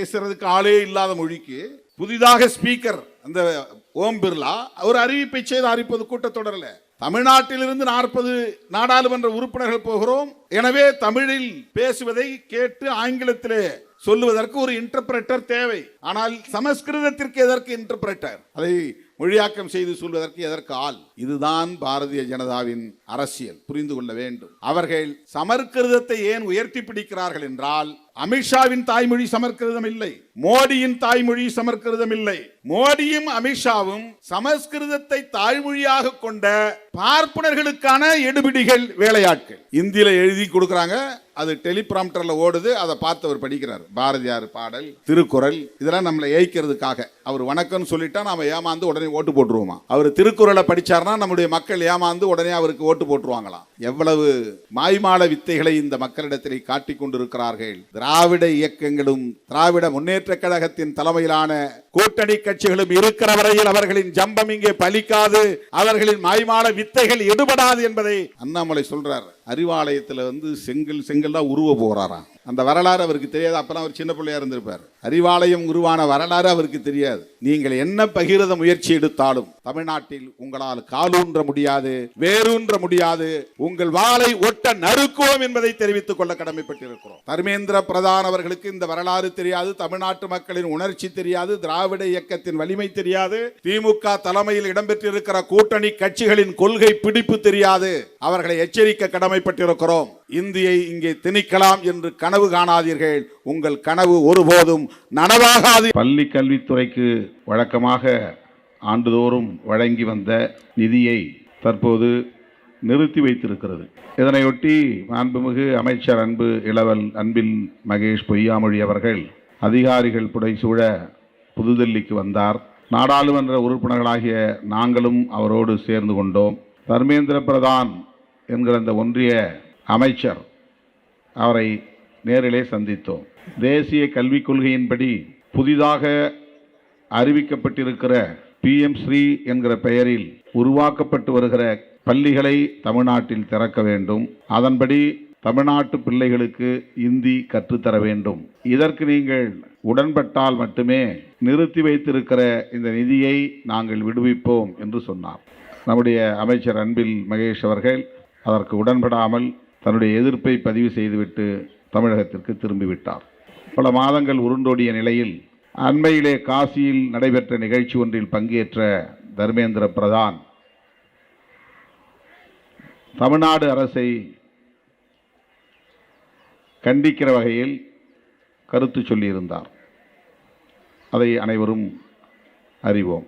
பேசுறதுக்கு ஆளே இல்லாத மொழிக்கு புதிதாக ஸ்பீக்கர் அந்த ஓம் பிர்லா ஒரு அறிவிப்பை செய்து அறிவிப்பது கூட்டத்தொடரில் தமிழ்நாட்டிலிருந்து 40 நாடாளுமன்ற உறுப்பினர்கள் போகிறோம். எனவே தமிழில் பேசுவதை கேட்டு ஆங்கிலத்திலே சொல்லுவதற்கு ஒரு இன்டர்பிரட்டர் தேவை. ஆனால் சமஸ்கிருதத்திற்கு எதற்கு இன்டர்பிரட்டர்? அதை மொழியாக்கம் செய்து சொல்வதற்கு எதற்கு ஆள்? இதுதான் பாரதிய ஜனதாவின் அரசியல். புரிந்து கொள்ள வேண்டும். அவர்கள் சமஸ்கிருதத்தை ஏன் உயர்த்தி பிடிக்கிறார்கள் என்றால், அமித்ஷாவின் தாய்மொழி சமஸ்கிருதம் இல்லை, மோடியின் தாய்மொழி சமஸ்கிருதம் இல்லை. மோடியும் அமித்ஷாவும் சமஸ்கிருதத்தை தாய்மொழியாக கொண்ட பார்ப்பனர்களுக்கான எடுபிடிகள், வேலையாட்கள். இந்தியில எழுதி கொடுக்கறாங்க, அது டெலிபிராம்டர்ல ஓடுது, அதை பார்த்து அவர் படிக்கிறார். பாரதியார் பாடல், திருக்குறள், இதெல்லாம் நம்மளை ஏய்க்கிறதுக்காக. அவர் வணக்கம் சொல்லிட்டா நாம ஏமாந்து உடனே ஓட்டு போட்டுருவோமா? அவர் திருக்குறளை படிச்சார்னா நம்முடைய மக்கள் ஏமாந்து உடனே அவருக்கு ஓட்டு போட்டுருவாங்களாம். எவ்வளவு மாய்மால வித்தைகளை இந்த மக்களிடத்திலே காட்டிக் கொண்டிருக்கிறார்கள். திராவிட இயக்கங்களும் திராவிட முன்னேற்ற கழகத்தின் தலைமையிலான கூட்டணி கட்சிகளும் இருக்கிற வரையில் அவர்களின் ஜம்பம் இங்கே பலிக்காது, அவர்களின் மாய்மால வித்தைகள் எடுபடாது என்பதை அண்ணாமலை சொல்றார். அறிவாலயத்தில் செங்கல்லாம் உருவ போறாராம். அந்த வரலாறு அவருக்கு தெரியாது. அப்பெல்லாம் அவர் சின்ன பிள்ளையா இருந்திருப்பார். அறிவாலயம் உருவான வரலாறு அவருக்கு தெரியாது. நீங்கள் என்ன பகிரத முயற்சி எடுத்தாலும் தமிழ்நாட்டில் உங்களால் காலூன்ற முடியாது, வேரூன்ற முடியாது. உங்கள் வாளை ஒட்ட நறுக்குவோம் என்பதை தெரிவித்துக் கொள்ள கடமைப்பட்டிருக்கிறோம். தர்மேந்திர பிரதான் அவர்களுக்கு இந்த வரலாறு தெரியாது, தமிழ்நாட்டு மக்களின் உணர்ச்சி தெரியாது, திராவிட இயக்கத்தின் வலிமை தெரியாது, திமுக தலைமையில் இடம்பெற்றிருக்கிற கூட்டணி கட்சிகளின் கொள்கை பிடிப்பு தெரியாது. அவர்களை எச்சரிக்க கடமைப்பட்டிருக்கிறோம். இந்தியை இங்கே திணிக்கலாம் என்று கனவு காணாதீர்கள். உங்கள் கனவு ஒருபோதும் நனவாகாது. பள்ளி கல்வித்துறைக்கு வழக்கமாக ஆண்டுதோறும் வழங்கி வந்த நிதியை தற்போது நிறுத்தி வைத்திருக்கிறது. இதனையொட்டி மாண்புமிகு அமைச்சர் அன்பில் மகேஷ் பொய்யாமொழி அவர்கள் அதிகாரிகள் புடைசூழ புதுதில்லிக்கு வந்தார். நாடாளுமன்ற உறுப்பினர்களாகிய நாங்களும் அவரோடு சேர்ந்து கொண்டோம். தர்மேந்திர பிரதான் என்கிற அந்த ஒன்றிய அமைச்சர் அவரை நேரிலே சந்தித்தோம். தேசிய கல்விக் கொள்கையின்படி புதிதாக அறிவிக்கப்பட்டிருக்கிற PM ஸ்ரீ என்கிற பெயரில் உருவாக்கப்பட்டு வருகிற பள்ளிகளை தமிழ்நாட்டில் திறக்க வேண்டும். அதன்படி தமிழ்நாட்டு பிள்ளைகளுக்கு இந்தி கற்றுத்தர வேண்டும். இதற்கு நீங்கள் உடன்பட்டால் மட்டுமே நிறுத்தி வைத்திருக்கிற இந்த நிதியை நாங்கள் விடுவிப்போம் என்று சொன்னார். நம்முடைய அமைச்சர் அன்பில் மகேஷ் அவர்கள் அதற்கு உடன்படாமல் தன்னுடைய எதிர்ப்பை பதிவு செய்துவிட்டு தமிழகத்திற்கு திரும்பிவிட்டார். பல மாதங்கள் உருண்டோடிய நிலையில் அண்மையிலே காசியில் நடைபெற்ற நிகழ்ச்சி ஒன்றில் பங்கேற்ற தர்மேந்திர பிரதான் தமிழ்நாடு அரசை கண்டிக்கிற வகையில் கருத்து சொல்லியிருந்தார். அதை அனைவரும் அறிவோம்.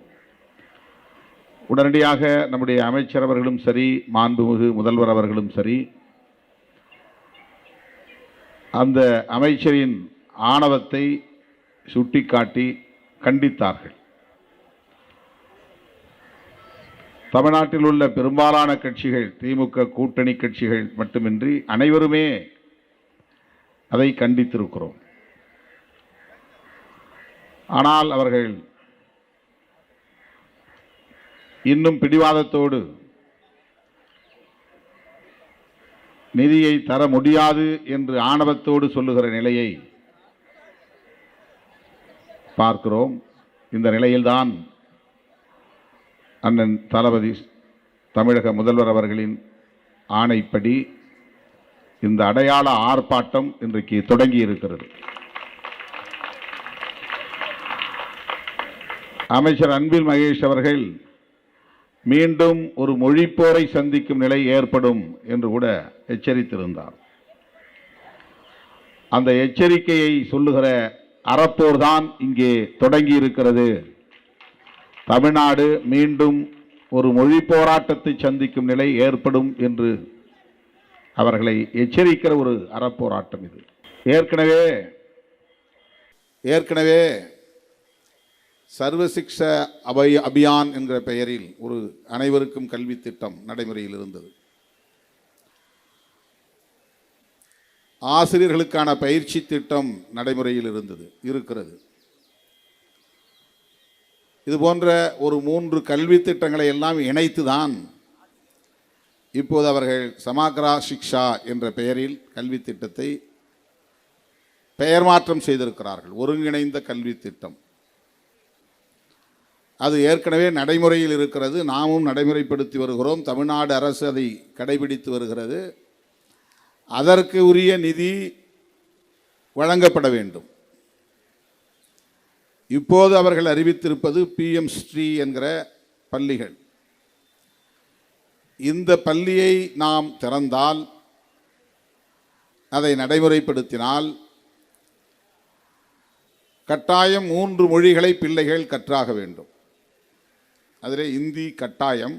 உடனடியாக நம்முடைய அமைச்சர் அவர்களும் சரி, மாண்புமிகு முதல்வர் அவர்களும் சரி, அந்த அமைச்சரின் ஆணவத்தை சுட்டிக்காட்டி கண்டித்தார்கள். தமிழ்நாட்டில் உள்ள பெரும்பாலான கட்சிகள், திமுக கூட்டணி கட்சிகள் மட்டுமின்றி அனைவருமே அதை கண்டித்திருக்கிறோம். ஆனால் அவர்கள் இன்னும் பிடிவாதத்தோடு நிதியை தர முடியாது என்று ஆணவத்தோடு சொல்லுகிற நிலையை பார்க்கிறோம். இந்த நிலையில்தான் அண்ணன் தளபதி தமிழக முதல்வர் அவர்களின் ஆணைப்படி இந்த அடையாள ஆர்ப்பாட்டம் இன்றைக்கு தொடங்கி இருக்கிறது. அமைச்சர் அன்பில் மகேஷ் அவர்கள் மீண்டும் ஒரு மொழிப்போரை சந்திக்கும் நிலை ஏற்படும் என்று கூட எச்சரித்திருந்தார். அந்த எச்சரிக்கையை சொல்லுகிற அறப்போர் தான் இங்கே தொடங்கி இருக்கிறது. தமிழ்நாடு மீண்டும் ஒரு மொழி போராட்டத்தை சந்திக்கும் நிலை ஏற்படும் என்று அவர்களை எச்சரிக்கிற ஒரு அறப்போராட்டம் இது. ஏற்கனவே சர்வசிக்ஷ அபியான் என்கிற பெயரில் ஒரு அனைவருக்கும் கல்வி திட்டம் நடைமுறையில் இருந்தது. ஆசிரியர்களுக்கான பயிற்சி திட்டம் நடைமுறையில் இருக்கிறது. இது போன்ற ஒரு 3 கல்வி திட்டங்களை எல்லாம் இணைத்துதான் இப்போது அவர்கள் சமக்ரா சிக்ஷா என்ற பெயரில் கல்வி திட்டத்தை பெயர் மாற்றம் செய்திருக்கிறார்கள். ஒருங்கிணைந்த கல்வி திட்டம் அது ஏற்கனவே நடைமுறையில் இருக்கிறது. நாமும் நடைமுறைப்படுத்தி வருகிறோம். தமிழ்நாடு அரசு அதை கடைபிடித்து வருகிறது. அதற்கு உரிய நிதி வழங்கப்பட வேண்டும். இப்போது அவர்கள் அறிவித்திருப்பது PM ஸ்ரீ என்கிற பள்ளிகள். இந்த பள்ளியை நாம் திறந்தால், அதை நடைமுறைப்படுத்தினால், கட்டாயம் 3 மொழிகளை பிள்ளைகள் கற்றாக வேண்டும். அதில் இந்தி கட்டாயம்,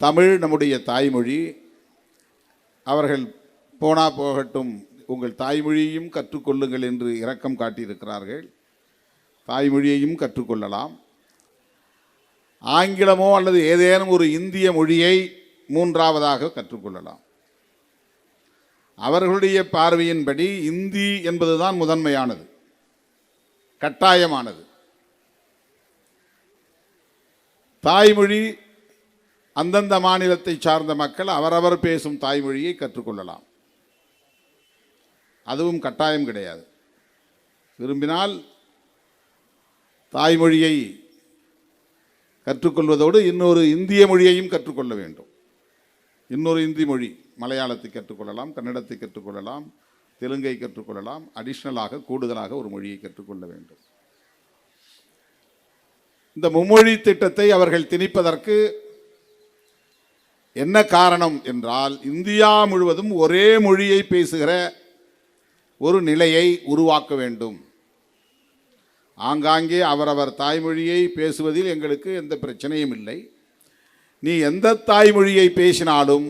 தமிழ் நம்முடைய தாய்மொழி. அவர்கள் போனா போகட்டும், உங்கள் தாய்மொழியையும் கற்றுக்கொள்ளுங்கள் என்று இரக்கம் காட்டியிருக்கிறார்கள். தாய்மொழியையும் கற்றுக்கொள்ளலாம். ஆங்கிலமோ அல்லது ஏதேனும் ஒரு இந்திய மொழியை 3ஆவதாக கற்றுக்கொள்ளலாம். அவர்களுடைய பார்வையின்படி இந்தி என்பதுதான் முதன்மையானது, கட்டாயமானது. தாய்மொழி அந்தந்த மாநிலத்தை சார்ந்த மக்கள் அவரவர் பேசும் தாய்மொழியை கற்றுக்கொள்ளலாம். அதுவும் கட்டாயம் கிடையாது. விரும்பினால் தாய்மொழியை கற்றுக்கொள்வதோடு இன்னொரு இந்திய மொழியையும் கற்றுக்கொள்ள வேண்டும். இன்னொரு இந்தி மொழி, மலையாளத்தை கற்றுக்கொள்ளலாம், கன்னடத்தை கற்றுக்கொள்ளலாம், தெலுங்கை கற்றுக்கொள்ளலாம். அடிஷ்னலாக கூடுதலாக ஒரு மொழியை கற்றுக்கொள்ள வேண்டும். இந்த மும்மொழி திட்டத்தை அவர்கள் திணிப்பதற்கு என்ன காரணம் என்றால், இந்தியா முழுவதும் ஒரே மொழியை பேசுகிற ஒரு நிலையை உருவாக்க வேண்டும். ஆங்காங்கே அவரவர் தாய்மொழியை பேசுவதில் எங்களுக்கு எந்த பிரச்சனையும் இல்லை. நீ எந்த தாய்மொழியை பேசினாலும்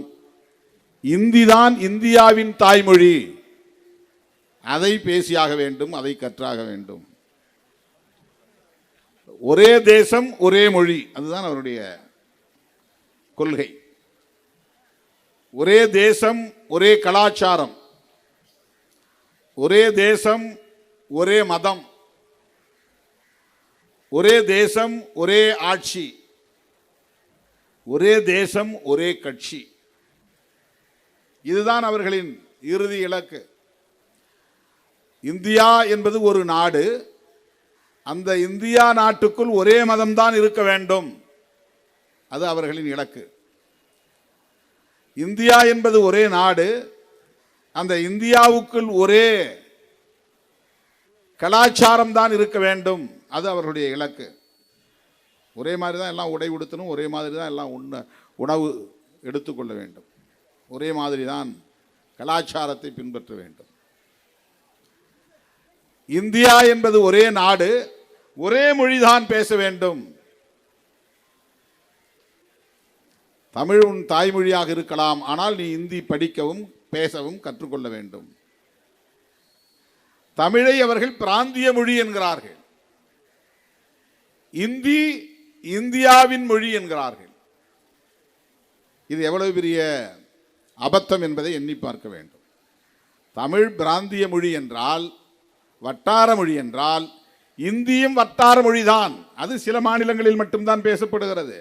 இந்திதான் இந்தியாவின் தாய்மொழி, அதை பேசியாக வேண்டும், அதை கற்றாக வேண்டும். ஒரே தேசம் ஒரே மொழி, அதுதான் அவருடைய கொள்கை. ஒரே தேசம் ஒரே கலாச்சாரம், ஒரே தேசம் ஒரே மதம், ஒரே தேசம் ஒரே ஆட்சி, ஒரே தேசம் ஒரே கட்சி. இதுதான் அவர்களின் இறுதி இலக்கு. இந்தியா என்பது ஒரு நாடு. அந்த இந்தியா நாட்டுக்குள் ஒரே மதம்தான் இருக்க வேண்டும், அது அவர்களின் இலக்கு. இந்தியா என்பது ஒரே நாடு. அந்த இந்தியாவுக்குள் ஒரே கலாச்சாரம் தான் இருக்க வேண்டும், அது அவர்களுடைய இலக்கு. ஒரே மாதிரி தான் எல்லாம் உடை உடுத்தணும், ஒரே மாதிரி தான் எல்லாம் உணவு எடுத்துக்கொள்ள வேண்டும், ஒரே மாதிரி தான் கலாச்சாரத்தை பின்பற்ற வேண்டும். இந்தியா என்பது ஒரே நாடு, ஒரே மொழிதான் பேச வேண்டும். தமிழ் உன் தாய்மொழியாக இருக்கலாம், ஆனால் நீ இந்தி படிக்கவும் பேசவும் கற்றுக்கொள்ள வேண்டும். தமிழை அவர்கள் பிராந்திய மொழி என்கிறார்கள், இந்தி இந்தியாவின் மொழி என்கிறார்கள். இது எவ்வளவு பெரிய அபத்தம் என்பதை எண்ணி பார்க்க வேண்டும். தமிழ் பிராந்திய மொழி என்றால், வட்டார மொழி என்றால், இந்தியும் வட்டார மொழிதான். அது சில மாநிலங்களில் மட்டும்தான் பேசப்படுகிறது.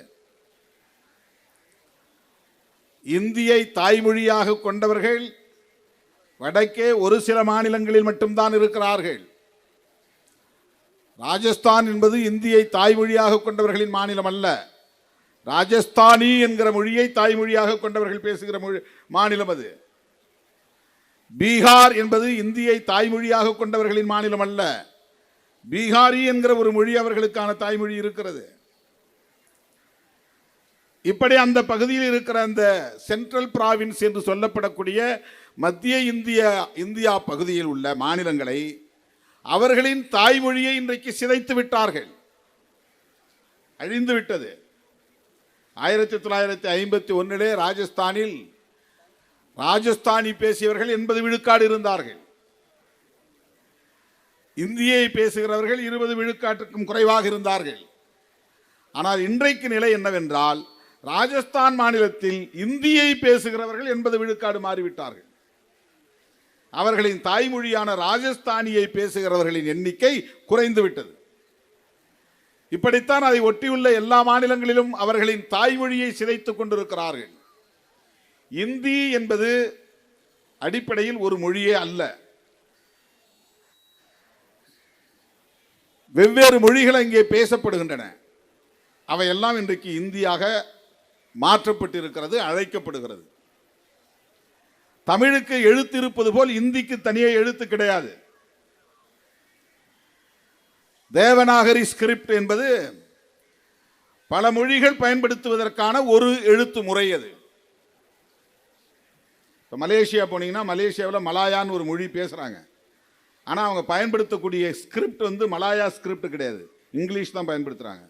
இந்தியை தாய்மொழியாக கொண்டவர்கள் வடக்கே ஒரு சில மாநிலங்களில் மட்டும்தான் இருக்கிறார்கள். ராஜஸ்தான் என்பது இந்தியை தாய்மொழியாக கொண்டவர்களின் மாநிலம் அல்ல. ராஜஸ்தானி என்கிற மொழியை தாய்மொழியாக கொண்டவர்கள் பேசுகிற மாநிலம் அது. பீகார் என்பது இந்தியை தாய்மொழியாக கொண்டவர்களின் மாநிலம் அல்ல. பீகாரி என்கிற ஒரு மொழி அவர்களுக்கான தாய்மொழி இருக்கிறது. இப்படி அந்த பகுதியில் இருக்கிற அந்த சென்ட்ரல் பிராவின்ஸ் என்று சொல்லப்படக்கூடிய மத்திய இந்தியா பகுதியில் உள்ள மாநிலங்களை அவர்களின் தாய்மொழியை இன்றைக்கு சிதைத்து விட்டார்கள், அழிந்து விட்டது. 1951 ராஜஸ்தானில் ராஜஸ்தானி பேசியவர்கள் 80 விழுக்காடு இருந்தார்கள். இந்தியை பேசுகிறவர்கள் 20 விழுக்காட்டுக்கும் குறைவாக இருந்தார்கள். ஆனால் இன்றைக்கு நிலை என்னவென்றால், ராஜஸ்தான் மாநிலத்தில் இந்தியை பேசுகிறவர்கள் 80 விழுக்காடு மாறிவிட்டார்கள். அவர்களின் தாய்மொழியான ராஜஸ்தானியை பேசுகிறவர்களின் எண்ணிக்கை குறைந்து விட்டது. இப்படித்தான் அதை ஒட்டியுள்ள எல்லா மாநிலங்களிலும் அவர்களின் தாய்மொழியை சிதைத்துக் கொண்டிருக்கிறார்கள். இந்தி என்பது அடிப்படையில் ஒரு மொழியே அல்ல. வெவ்வேறு மொழிகள் இங்கே பேசப்படுகின்றன. அவையெல்லாம் இன்றைக்கு இந்தியாக மாற்றப்பட்டிருக்கிறது, அழைக்கப்படுகிறது. தமிழுக்கு எழுத்து இருப்பது போல் இந்திக்கு தனியே எழுத்து கிடையாது. தேவநாகரி ஸ்கிரிப்ட் என்பது பல மொழிகள் பயன்படுத்துவதற்கான ஒரு எழுத்து முறை. அது இப்போ மலேசியா போனீங்கன்னா மலேசியாவில் மலாயான்னு ஒரு மொழி பேசுகிறாங்க. ஆனால் அவங்க பயன்படுத்தக்கூடிய ஸ்கிரிப்ட் வந்து மலாயா ஸ்கிரிப்ட் கிடையாது, இங்கிலீஷ் தான் பயன்படுத்துகிறாங்க.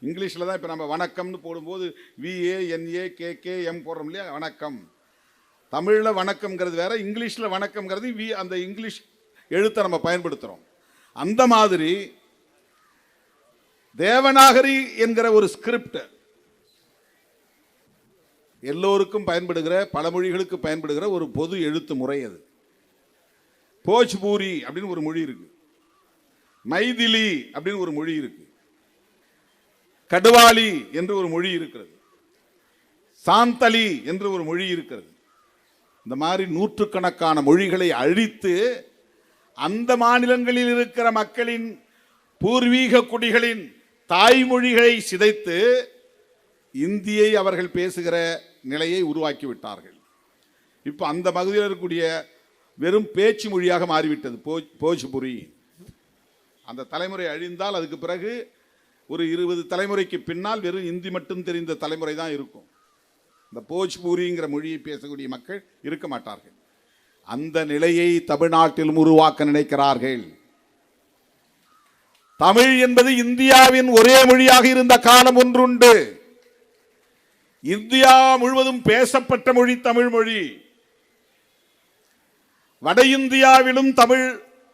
இங்கிலீஷில் தான் இப்போ நம்ம வணக்கம்னு போடும்போது VANAKKM போடுறோம் இல்லையா, வணக்கம். தமிழில் வணக்கம்ங்கிறது வேற, இங்கிலீஷில் வணக்கம்ங்கிறது அந்த இங்கிலீஷ் எழுத்தை நம்ம பயன்படுத்துகிறோம். அந்த மாதிரி தேவநாகரி என்கிற ஒரு ஸ்கிரிப்ட் எல்லோருக்கும் பயன்படுகிற, பல மொழிகளுக்கு பயன்படுகிற ஒரு பொது எழுத்து முறை. அது போஜ்பூரி அப்படின்னு ஒரு மொழி இருக்கு, மைதிலி அப்படின்னு ஒரு மொழி இருக்கு, கடுவாலி என்று ஒரு மொழி இருக்கிறது, சாந்தலி என்று ஒரு மொழி இருக்கிறது. இந்த மாதிரி நூற்றுக்கணக்கான மொழிகளை அழித்து அந்த மாநிலங்களில் இருக்கிற மக்களின் பூர்வீக குடிகளின் தாய்மொழிகளை சிதைத்து இந்தியை அவர்கள் பேசுகிற நிலையை உருவாக்கி விட்டார்கள். இப்போ அந்த பகுதியில் இருக்கக்கூடிய வெறும் பேச்சு மொழியாக மாறிவிட்டது போஜ்புரி. அந்த தலைமுறை அழிந்தால் அதுக்கு பிறகு ஒரு 20 தலைமுறைக்கு பின்னால் வெறும் இந்தி மட்டும் தெரிந்த தலைமுறை தான் இருக்கும். இந்த போஜ்பூரிங்கிற மொழியை பேசக்கூடிய மக்கள் இருக்க மாட்டார்கள். அந்த நிலையை தமிழ்நாட்டிலும் உருவாக்க நினைக்கிறார்கள். தமிழ் என்பது இந்தியாவின் ஒரே மொழியாக இருந்த காலம் ஒன்றுண்டு. இந்தியா முழுவதும் பேசப்பட்ட மொழி தமிழ் மொழி. வட இந்தியாவிலும்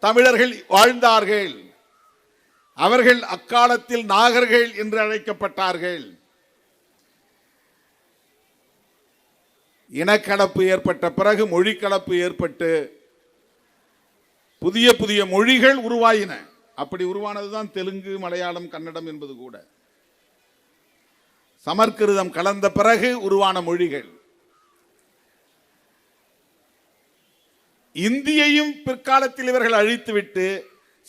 தமிழர்கள் வாழ்ந்தார்கள். அவர்கள் அக்காலத்தில் நாகர்கள் என்று அழைக்கப்பட்டார்கள். இனக்கலப்பு ஏற்பட்ட பிறகு மொழிக்கலப்பு ஏற்பட்டு புதிய புதிய மொழிகள் உருவாயின. அப்படி உருவானதுதான் தெலுங்கு, மலையாளம், கன்னடம் என்பது கூட. சமஸ்கிருதம் கலந்த பிறகு உருவான மொழிகள். இந்தியையும் பிற்காலத்தில் இவர்கள் அழித்துவிட்டு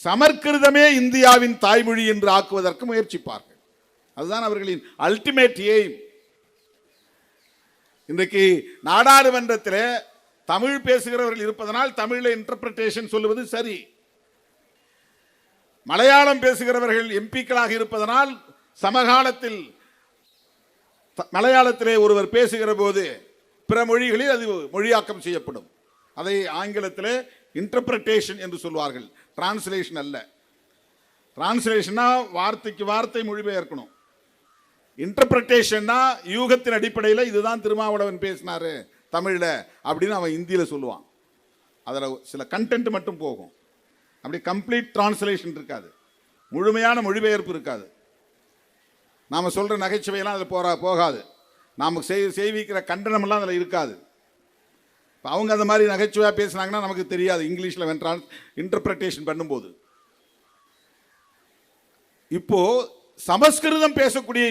சமஸ்கிருதமே இந்தியாவின் தாய்மொழி என்று ஆக்குவதற்கு முயற்சிப்பார்கள். அதுதான் அவர்களின் அல்டிமேட் எய்ம். இன்றைக்கு நாடாளுமன்றத்தில் தமிழ் பேசுகிறவர்கள் இருப்பதனால் தமிழில் இன்டர்பிரேஷன் சொல்லுவது சரி. மலையாளம் பேசுகிறவர்கள் எம்பிக்களாக இருப்பதனால் சமகாலத்தில் மலையாளத்திலே ஒருவர் பேசுகிற போது பிற மொழிகளில் அது மொழியாக்கம் செய்யப்படும். அதை ஆங்கிலத்தில் இன்டர்பிரேஷன் என்று சொல்வார்கள், டிரான்ஸ்லேஷன் அல்ல. டிரான்ஸ்லேஷனா வார்த்தைக்கு வார்த்தை மொழிபெயர்க்கணும். இன்டர்பிரேஷன்னா யூகத்தின் அடிப்படையில் இதுதான் திருமாவளவன் பேசினாரு தமிழில் அப்படின்னு அவன் இந்தியில் சொல்லுவான். அதில் சில கண்டென்ட் மட்டும் போகும். அப்படி கம்ப்ளீட் டிரான்ஸ்லேஷன் இருக்காது, முழுமையான மொழிபெயர்ப்பு இருக்காது. நாம் சொல்கிற நகைச்சுவையெல்லாம் அதில் போகாது. நாம் செய்விக்கிற கண்டனமெல்லாம் அதில் இருக்காது. இப்போ அவங்க அந்த மாதிரி நகைச்சுவையாக பேசுனாங்கன்னா நமக்கு தெரியாது இங்கிலீஷில் வென்றால் இன்டர்பிரேஷன் பண்ணும்போது. இப்போ சமஸ்கிருதம் பேசக்கூடிய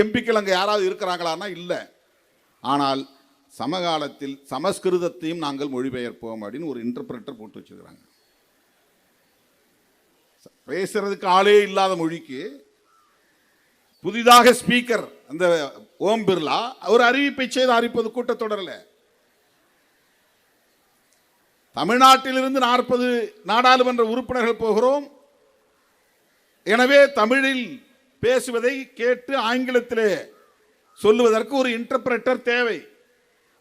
எம்பிக்கள் அங்கே யாராவது இருக்கிறாங்களான்னா இல்லை. ஆனால் சமகாலத்தில் சமஸ்கிருதத்தையும் நாங்கள் மொழிபெயர்ப்போம் அப்படின்னு ஒரு இன்டர்பிரேட்டர் போட்டு வச்சிருக்கிறாங்க. பேசுறதுக்கு ஆளே இல்லாத மொழிக்கு புதிதாக ஸ்பீக்கர் அந்த ஓம் பிர்லா ஒரு அறிவிப்பை செய்து அறிவிப்பது கூட்டத்தொடரில் தமிழ்நாட்டிலிருந்து 40 நாடாளுமன்ற உறுப்பினர்கள் போகிறோம். எனவே தமிழில் பேசுவதை கேட்டு ஆங்கிலத்திலே சொல்லுவதற்கு ஒரு இன்டர்பிரேட்டர் தேவை.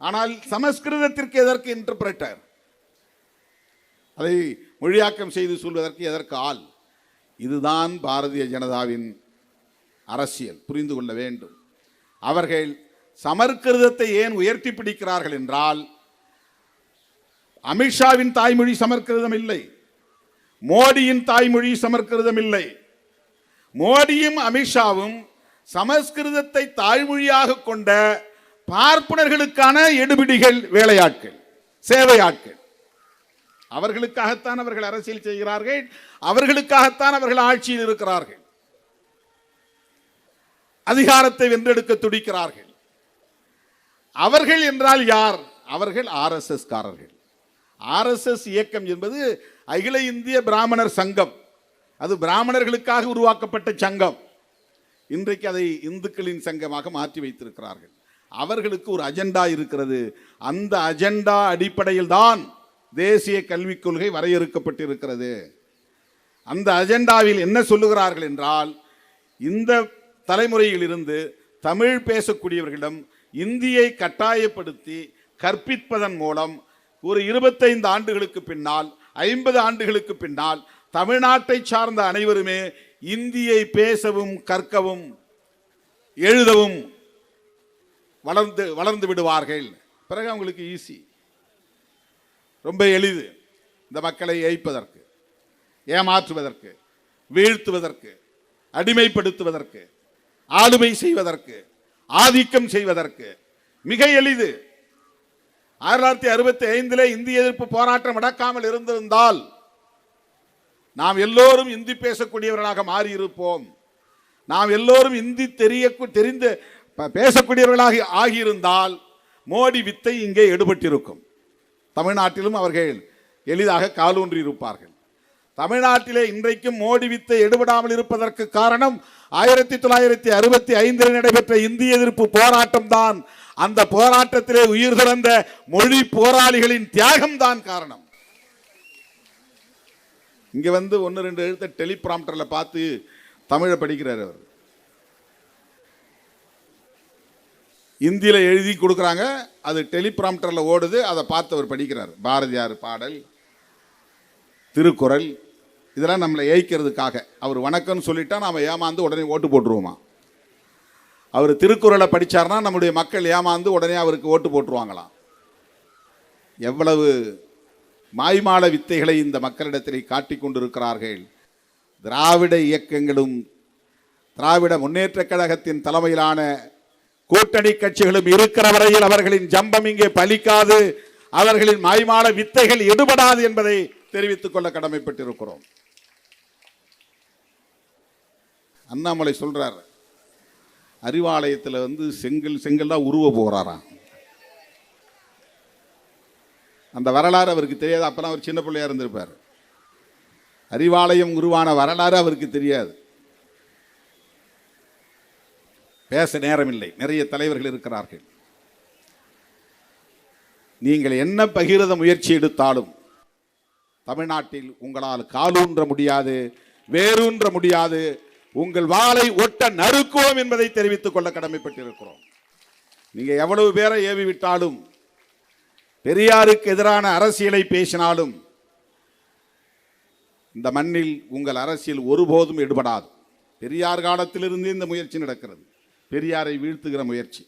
ஆனால் சமஸ்கிருதத்திற்கு எதற்கு இன்டர்பிரேட்டர்? அதை மொழியாக்கம் செய்து சொல்வதற்கு எதற்கு ஆள்? இதுதான் பாரதிய ஜனதாவின் அரசியல். புரிந்து கொள்ள வேண்டும். அவர்கள் சமஸ்கிருதத்தை ஏன் உயர்த்தி பிடிக்கிறார்கள் என்றால், அமித்ஷாவின் தாய்மொழி சமஸ்கிருதம் இல்லை, மோடியின் தாய்மொழி சமஸ்கிருதம் இல்லை. மோடியும் அமித்ஷாவும் சமஸ்கிருதத்தை தாய்மொழியாக கொண்ட பார்ப்பனர்களுக்கான எடுபிடிகள், வேலையாட்கள், சேவையாட்கள். அவர்களுக்காகத்தான் அவர்கள் அரசியல் செய்கிறார்கள், அவர்களுக்காகத்தான் அவர்கள் ஆட்சியில் இருக்கிறார்கள், அதிகாரத்தை வென்றெடுக்க துடிக்கிறார்கள். அவர்கள் என்றால் யார்? அவர்கள் RSS காரர்கள். RSS இயக்கம் என்பது அகில இந்திய பிராமணர் சங்கம். அது பிராமணர்களுக்காக உருவாக்கப்பட்ட சங்கம். இன்றைக்கு அதை இந்துக்களின் சங்கமாக மாற்றி வைத்திருக்கிறார்கள். அவர்களுக்கு ஒரு அஜெண்டா இருக்கிறது. அந்த அஜெண்டா அடிப்படையில் தான் தேசிய கல்விக் கொள்கை வரையறுக்கப்பட்டிருக்கிறது. அந்த அஜெண்டாவில் என்ன சொல்லுகிறார்கள் என்றால், இந்த தலைமுறையில் இருந்து தமிழ் பேசக்கூடியவர்களிடம் இந்தியை கட்டாயப்படுத்தி கற்பிப்பதன் மூலம் ஒரு 25 ஆண்டுகளுக்கு பின்னால், 50 ஆண்டுகளுக்கு பின்னால் தமிழ்நாட்டை சார்ந்த அனைவருமே இந்தியை பேசவும் கற்கவும் எழுதவும் வளர்ந்து விடுவார்கள். பிறகு அவங்களுக்கு ஈஸி, ரொம்ப எளிது இந்த மக்களை ஏய்ப்பதற்கு, ஏமாற்றுவதற்கு, வீழ்த்துவதற்கு, அடிமைப்படுத்துவதற்கு, ஆளுமை செய்வதற்கு, ஆதிக்கம் செய்வதற்கு மிக எளிது. 1965 இந்திய எதிர்ப்பு போராட்டம் நடக்காமல் இருந்திருந்தால் நாம் எல்லோரும் இந்தி பேசக்கூடியவர்களாக மாறி இருப்போம். நாம் எல்லோரும் இந்தி தெரிந்து பேசக்கூடியவர்களாக ஆகியிருந்தால் மோடி வித்தை இங்கே எடுபட்டிருக்கும். தமிழ்நாட்டிலும் அவர்கள் எளிதாக காலூன்றி இருப்பார்கள். தமிழ்நாட்டிலே இன்றைக்கும் மோடி வித்தை எடுபடாமல் இருப்பதற்கு காரணம் 1965 நடைபெற்ற இந்திய எதிர்ப்பு போராட்டம் தான். அந்த போராட்டத்திலே உயிர் துறந்த மொழி போராளிகளின் தியாகம் தான் காரணம். இங்க வந்து 1-2 எழுத்த டெலிபிராம்டர்ல பார்த்து தமிழை படிக்கிறார் அவர். இந்தியில எழுதி கொடுக்குறாங்க, அது டெலிபிராம்டர்ல ஓடுது, அதை பார்த்து அவர் படிக்கிறார். பாரதியார் பாடல், திருக்குறள், இதெல்லாம் நம்மளை ஏய்க்கிறதுக்காக. அவர் வணக்கம்னு சொல்லிட்டா நாம ஏமாந்து உடனே ஓட்டு போட்டுருவோமா? அவர் திருக்குறளை படிச்சார்னா நம்முடைய மக்கள் ஏமாந்து உடனே அவருக்கு ஓட்டு போட்டுருவாங்களாம். எவ்வளவு மாய்மால வித்தைகளை இந்த மக்களிடத்திலே காட்டிக் கொண்டிருக்கிறார்கள். திராவிட இயக்கங்களும் திராவிட முன்னேற்ற கழகத்தின் தலைமையிலான கூட்டணி கட்சிகளும் இருக்கிற வரையில் அவர்களின் ஜம்பம் இங்கே பலிக்காது, அவர்களின் மாய்மால வித்தைகள் எடுபடாது என்பதை தெரிவித்துக் கொள்ள கடமைப்பட்டிருக்கிறோம். அண்ணாமலை சொல்றார், அறிவாலயத்தில் வந்து செங்கல்லாம் உருவ போறாராம். அந்த வரலாறு அவருக்கு தெரியாது. அப்பெல்லாம் அவர் சின்ன பிள்ளையா இருந்திருப்பார். அறிவாலயம் உருவான வரலாறு அவருக்கு தெரியாது. பேச நேரம் இல்லை, நிறைய தலைவர்கள் இருக்கிறார்கள். நீங்கள் என்ன பகிரத முயற்சி எடுத்தாலும் தமிழ்நாட்டில் உங்களால் காலூன்ற முடியாது, வேரூன்ற முடியாது. உங்கள் வாளை ஒட்ட நறுக்குவோம் என்பதை தெரிவித்துக் கொள்ள கடமைப்பட்டிருக்கிறோம். நீங்க எவ்வளவு பேரை ஏவி விட்டாலும், பெரியாருக்கு எதிரான அரசியலை பேசினாலும் இந்த மண்ணில் உங்கள் அரசியல் ஒருபோதும் எடுபடாது. பெரியார் காலத்திலிருந்து இந்த முயற்சி நடக்கிறது, பெரியாரை வீழ்த்துகிற முயற்சி.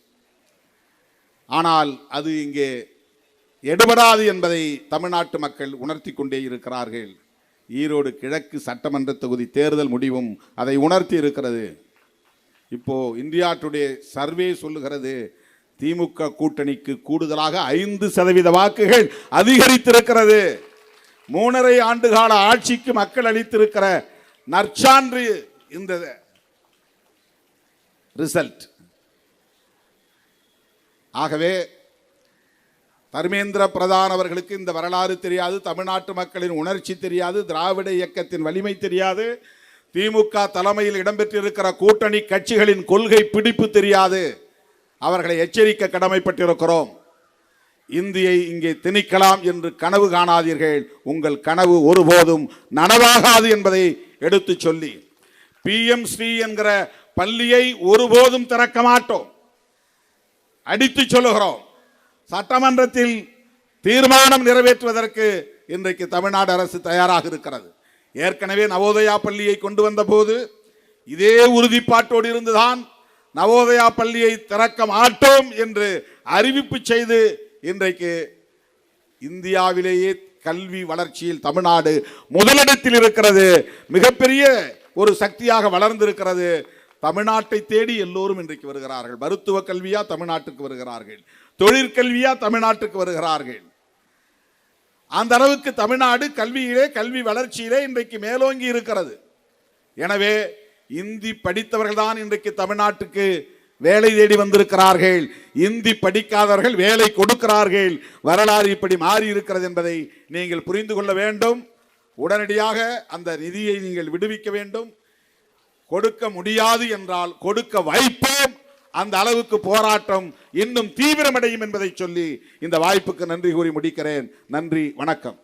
ஆனால் அது இங்கே எடுபடாது என்பதை தமிழ்நாட்டு மக்கள் உணர்த்தி கொண்டே இருக்கிறார்கள். ஈரோடு கிழக்கு சட்டமன்ற தொகுதி தேர்தல் முடிவும் அதை உணர்த்தி இருக்கிறது. இப்போ இந்தியா டுடே சர்வே சொல்லுகிறது, திமுக கூட்டணிக்கு கூடுதலாக 5% வாக்குகள் அதிகரித்திருக்கிறது. 3.5 ஆண்டுகால ஆட்சிக்கு மக்கள் அளித்திருக்கிற நற்சான்று இந்த ரிசல்ட். ஆகவே தர்மேந்திர பிரதான் அவர்களுக்கு இந்த வரலாறு தெரியாது, தமிழ்நாட்டு மக்களின் உணர்ச்சி தெரியாது, திராவிட இயக்கத்தின் வலிமை தெரியாது, திமுக தலைமையில் இடம்பெற்றிருக்கிற கூட்டணி கட்சிகளின் கொள்கை பிடிப்பு தெரியாது. அவர்களை எச்சரிக்க கடமைப்பட்டிருக்கிறோம். இந்தியை இங்கே திணிக்கலாம் என்று கனவு காணாதீர்கள். உங்கள் கனவு ஒருபோதும் நனவாகாது என்பதை எடுத்து சொல்லி, PM ஸ்ரீ என்கிற பள்ளியை ஒருபோதும் திறக்க மாட்டோம், அடித்து சொல்லுகிறோம். சட்டமன்றத்தில் தீர்மானம் நிறைவேற்றுவதற்கு இன்றைக்கு தமிழ்நாடு அரசு தயாராக இருக்கிறது. ஏற்கனவே நவோதயா பள்ளியை கொண்டு வந்த போது இதே உறுதிப்பாட்டோடு இருந்துதான் நவோதயா பள்ளியை திறக்க மாட்டோம் என்று அறிவிப்பு செய்து இன்றைக்கு இந்தியாவிலேயே கல்வி வளர்ச்சியில் தமிழ்நாடு முதலிடத்தில் இருக்கிறது. மிகப்பெரிய ஒரு சக்தியாக வளர்ந்திருக்கிறது. தமிழ்நாட்டை தேடி எல்லோரும் இன்றைக்கு வருகிறார்கள். மருத்துவ கல்வியா தமிழ்நாட்டுக்கு வருகிறார்கள், தொழிற்கல்வியா தமிழ்நாட்டுக்கு வருகிறார்கள். அந்த அளவுக்கு தமிழ்நாடு கல்வியிலே, கல்வி வளர்ச்சியிலே இன்றைக்கு மேலோங்கி இருக்கிறது. எனவே இந்தி படித்தவர்கள் தான் இன்றைக்கு தமிழ்நாட்டுக்கு வேலை தேடி வந்திருக்கிறார்கள். இந்தி படிக்காதவர்கள் வேலை கொடுக்கிறார்கள். வரலாறு இப்படி மாறி இருக்கிறது என்பதை நீங்கள் புரிந்து கொள்ள வேண்டும். உடனடியாக அந்த நிதியை நீங்கள் விடுவிக்க வேண்டும். கொடுக்க முடியாது என்றால் கொடுக்க வைப்போம். அந்த அளவுக்கு போராட்டம் இன்னும் தீவிரமடையும் என்பதை சொல்லி இந்த வாய்ப்புக்கு நன்றி கூறி முடிக்கிறேன். நன்றி, வணக்கம்.